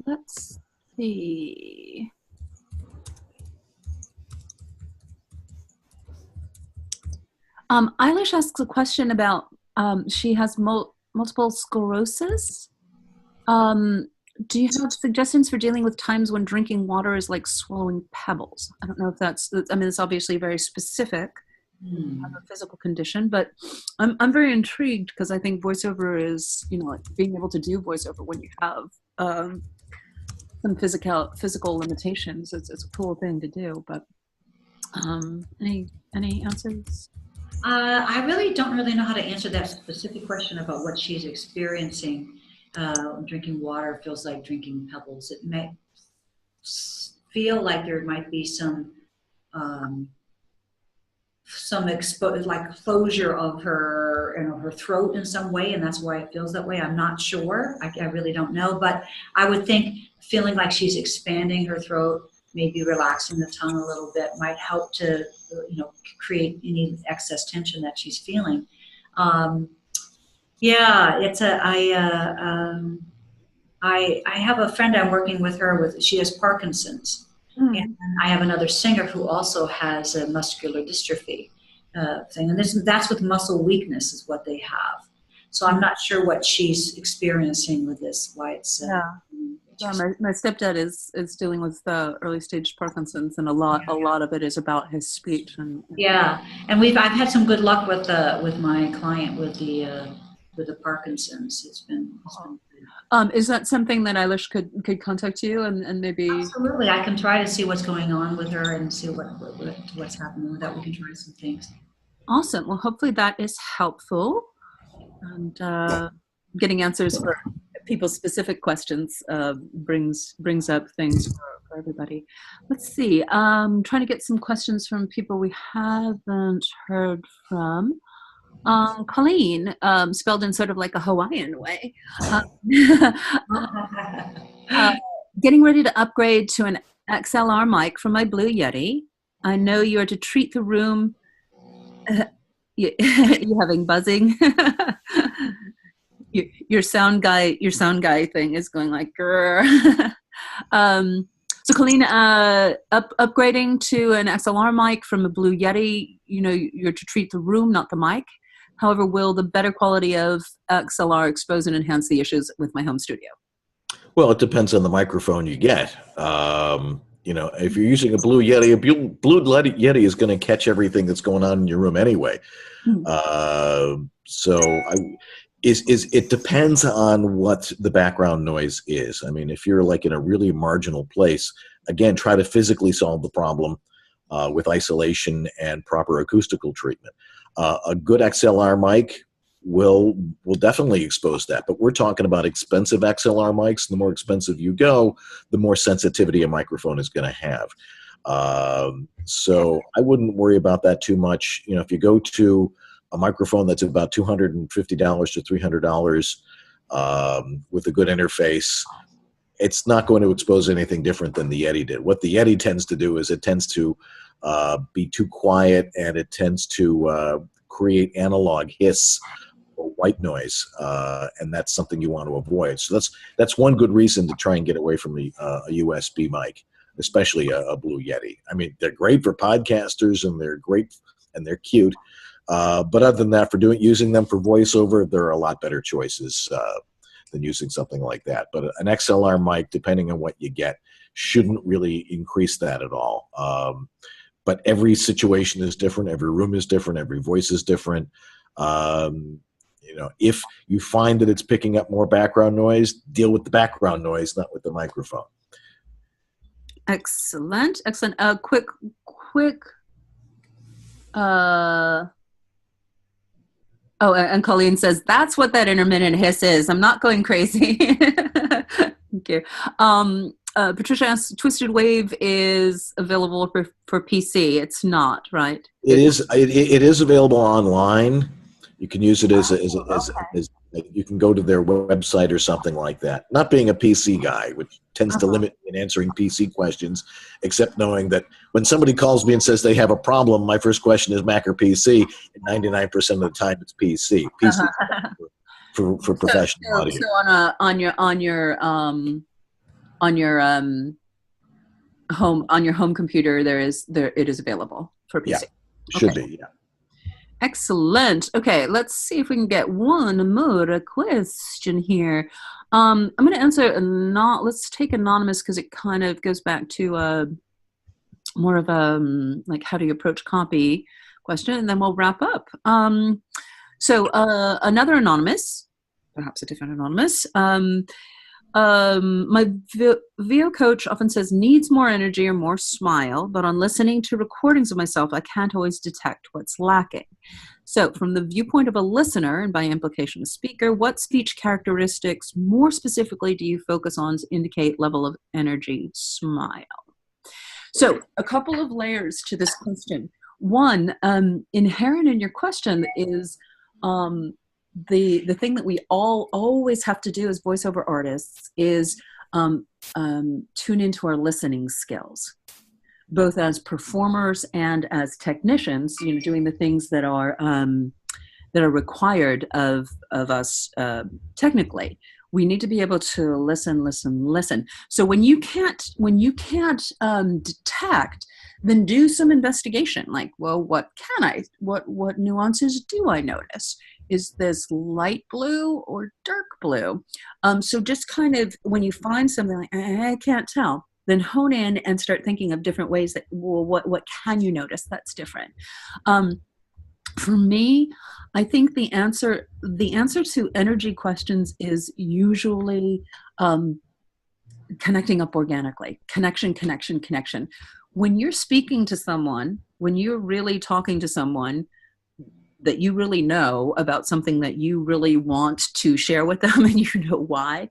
Let's see. Eilish asks a question about She has multiple sclerosis. Do you have suggestions for dealing with times when drinking water is like swallowing pebbles? I don't know if it's obviously very specific of a physical condition, but I'm very intrigued because I think voiceover is, like being able to do voiceover when you have some physical limitations. It's a cool thing to do, but any answers? I really don't know how to answer that specific question about what she's experiencing. Drinking water feels like drinking pebbles. It may feel like there might be some like closure of her, her throat in some way, and that's why it feels that way. I'm not sure. I really don't know, but I would think feeling like she's expanding her throat, maybe relaxing the tongue a little bit, might help to, create any excess tension that she's feeling. I have a friend I'm working with her she has Parkinson's. And I have another singer who also has a muscular dystrophy thing. And that's with muscle weakness is what they have. So I'm not sure what she's experiencing with this, why it's... my stepdad is dealing with early stage Parkinson's, and a lot of it is about his speech. And I've had some good luck with my client with the Parkinson's. It's been is that something that Eilish could contact you and maybe? Absolutely, I can try to see what's going on with her and see what's happening with that. We can try some things. Awesome. Well, hopefully that is helpful, and getting answers for people's specific questions brings up things for everybody. Let's see. Trying to get some questions from people we haven't heard from. Colleen, spelled in sort of like a Hawaiian way. Getting ready to upgrade to an XLR mic from my Blue Yeti. I know you are to treat the room. You having buzzing? Your sound guy thing is going like grrr. So Colleen, upgrading to an XLR mic from a Blue Yeti, you're to treat the room, not the mic. However, will the better quality of XLR expose and enhance the issues with my home studio? Well, it depends on the microphone you get. If you're using a Blue Yeti, Blue Yeti is going to catch everything that's going on in your room anyway. It depends on what the background noise is. I mean, if you're like in a really marginal place, again, try to physically solve the problem with isolation and proper acoustical treatment. A good XLR mic will definitely expose that, but we're talking about expensive XLR mics. The more expensive you go, the more sensitivity a microphone is going to have. So I wouldn't worry about that too much. If you go to a microphone that's about $250 to $300 with a good interface, it's not going to expose anything different than the Yeti did. What the Yeti tends to do is it tends to be too quiet, and it tends to create analog hiss or white noise, and that's something you want to avoid. So that's one good reason to try and get away from a USB mic, especially a Blue Yeti. I mean, they're great for podcasters, and they're great and they're cute. But other than that, using them for voiceover, there are a lot better choices than using something like that. But an XLR mic, depending on what you get, shouldn't really increase that at all. But every situation is different. Every room is different. Every voice is different. If you find that it's picking up more background noise, deal with the background noise, not with the microphone. Excellent. Quick. And Colleen says, that's what that intermittent hiss is. I'm not going crazy. Thank you. Patricia asks, Twisted Wave is available for PC. It's not, right? It is available online. You can use it as you can go to their website or something like that. Not being a PC guy, which tends to limit me in answering PC questions, except knowing that when somebody calls me and says they have a problem, my first question is Mac or PC, and 99% of the time it's PC. PC for professional audio. So on your home computer, it is available for PC. Yeah, should be. Yeah. Excellent. Okay, let's see if we can get one more question here. I'm going to answer let's take anonymous because it kind of goes back to more of a like how do you approach copy question, and then we'll wrap up. So another anonymous, perhaps a different anonymous. My VO coach often says needs more energy or more smile, but on listening to recordings of myself, I can't always detect what's lacking. So from the viewpoint of a listener, and by implication a speaker, what speech characteristics more specifically do you focus on to indicate level of energy, smile? So a couple of layers to this question. One, inherent in your question is the thing that we all always have to do as voiceover artists is tune into our listening skills, both as performers and as technicians, you know, doing the things that are required of us technically. We need to be able to listen. So when you can't detect, then do some investigation. Like, well, what nuances do I notice? Is this light blue or dark blue? So just kind of when you find something like, I can't tell, then hone in and start thinking of different ways that, well, what can you notice that's different? For me, I think the answer to energy questions is usually connecting up organically. Connection. When you're speaking to someone, when you're really talking to someone that you really know about something that you really want to share with them and you know why,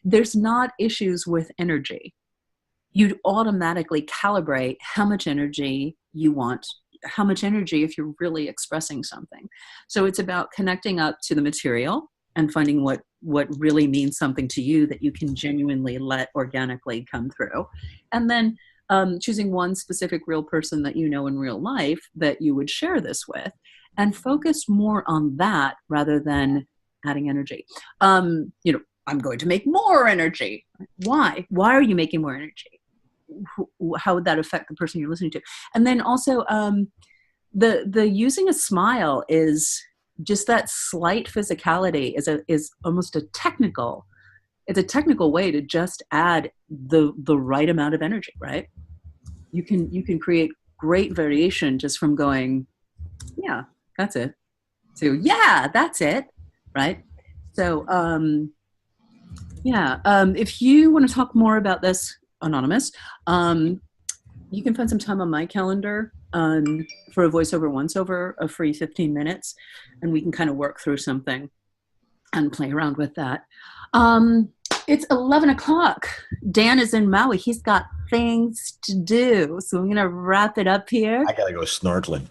there's not issues with energy. You'd automatically calibrate how much energy you want, how much energy if you're really expressing something. So it's about connecting up to the material and finding what really means something to you that you can genuinely let organically come through. And then choosing one specific real person that you know in real life that you would share this with, and focus more on that rather than adding energy. I'm going to make more energy. Why? Why are you making more energy? How would that affect the person you're listening to? And then also the using a smile is just that slight physicality is almost a technical way to just add the right amount of energy, right? You can create great variation just from going, yeah, that's it, to yeah, that's it, right? So if you want to talk more about this, anonymous, you can find some time on my calendar for a voiceover once-over, a free 15 minutes, and we can kind of work through something and play around with that. It's 11 o'clock. Dan is in Maui. He's got things to do, so I'm going to wrap it up here. I got to go snorkeling.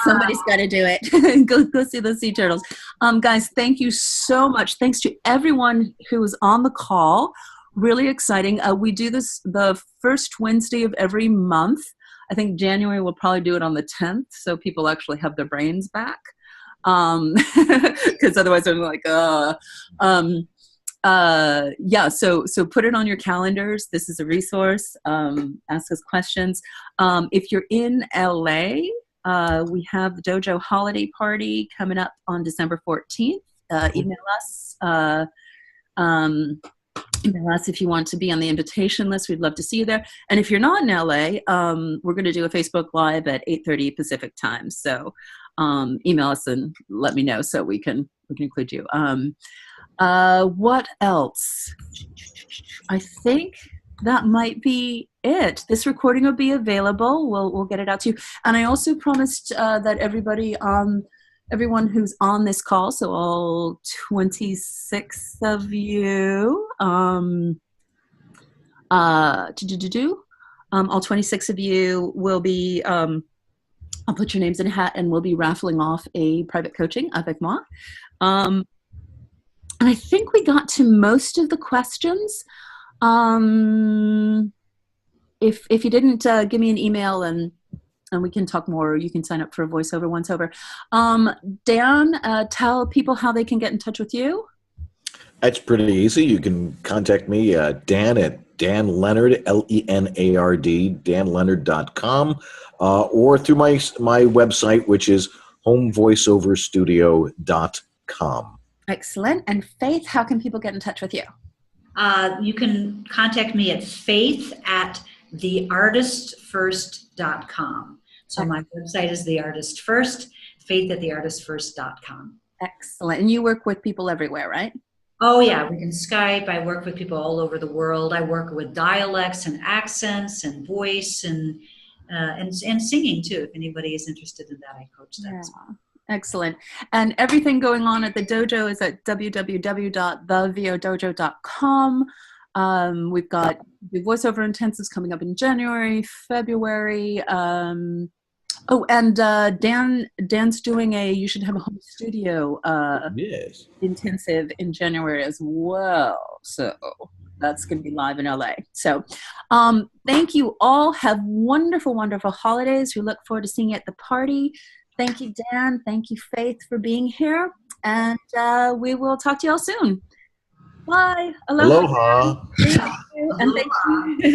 Somebody's got to do it. go see those sea turtles. Guys, thank you so much. Thanks to everyone who was on the call. Really exciting. We do this the first Wednesday of every month. I think January we'll probably do it on the 10th, so people actually have their brains back. Because otherwise they're like, so put it on your calendars. This is a resource. Ask us questions. If you're in LA, we have the Dojo holiday party coming up on December 14th. Email us. Email us if you want to be on the invitation list. We'd love to see you there. And if you're not in LA, we're going to do a Facebook Live at 8:30 Pacific time. So email us and let me know so we can include you. What else? I think that might be it. This recording will be available. We'll get it out to you. And I also promised that everyone who's on this call, so all 26 of you, all 26 of you will be, I'll put your names in a hat and we'll be raffling off a private coaching avec moi. And I think we got to most of the questions. If you didn't, give me an email and we can talk more, or you can sign up for a voiceover once over. Dan, tell people how they can get in touch with you. That's pretty easy. You can contact me, Dan at Dan Lenard, Lenard, danlenard.com, or through my website, which is homevoiceoverstudio.com. Excellent. And Faith, how can people get in touch with you? You can contact me at faith@theartistfirst.com. So my website is The Artist First, faith@theartistfirst.com. Excellent. And you work with people everywhere, right? Oh, yeah. We can Skype. I work with people all over the world. I work with dialects and accents and voice and singing, too. If anybody is interested in that, I coach that as well. Excellent. And everything going on at the dojo is at www.thevodojo.com. We've got the voiceover intensives coming up in January, February. Dan's doing you should have a home studio intensive in January as well. So that's going to be live in LA. So thank you all. Have wonderful, wonderful holidays. We look forward to seeing you at the party. Thank you, Dan. Thank you, Faith, for being here. And we will talk to you all soon. Bye. Aloha. Thank you. And thank you.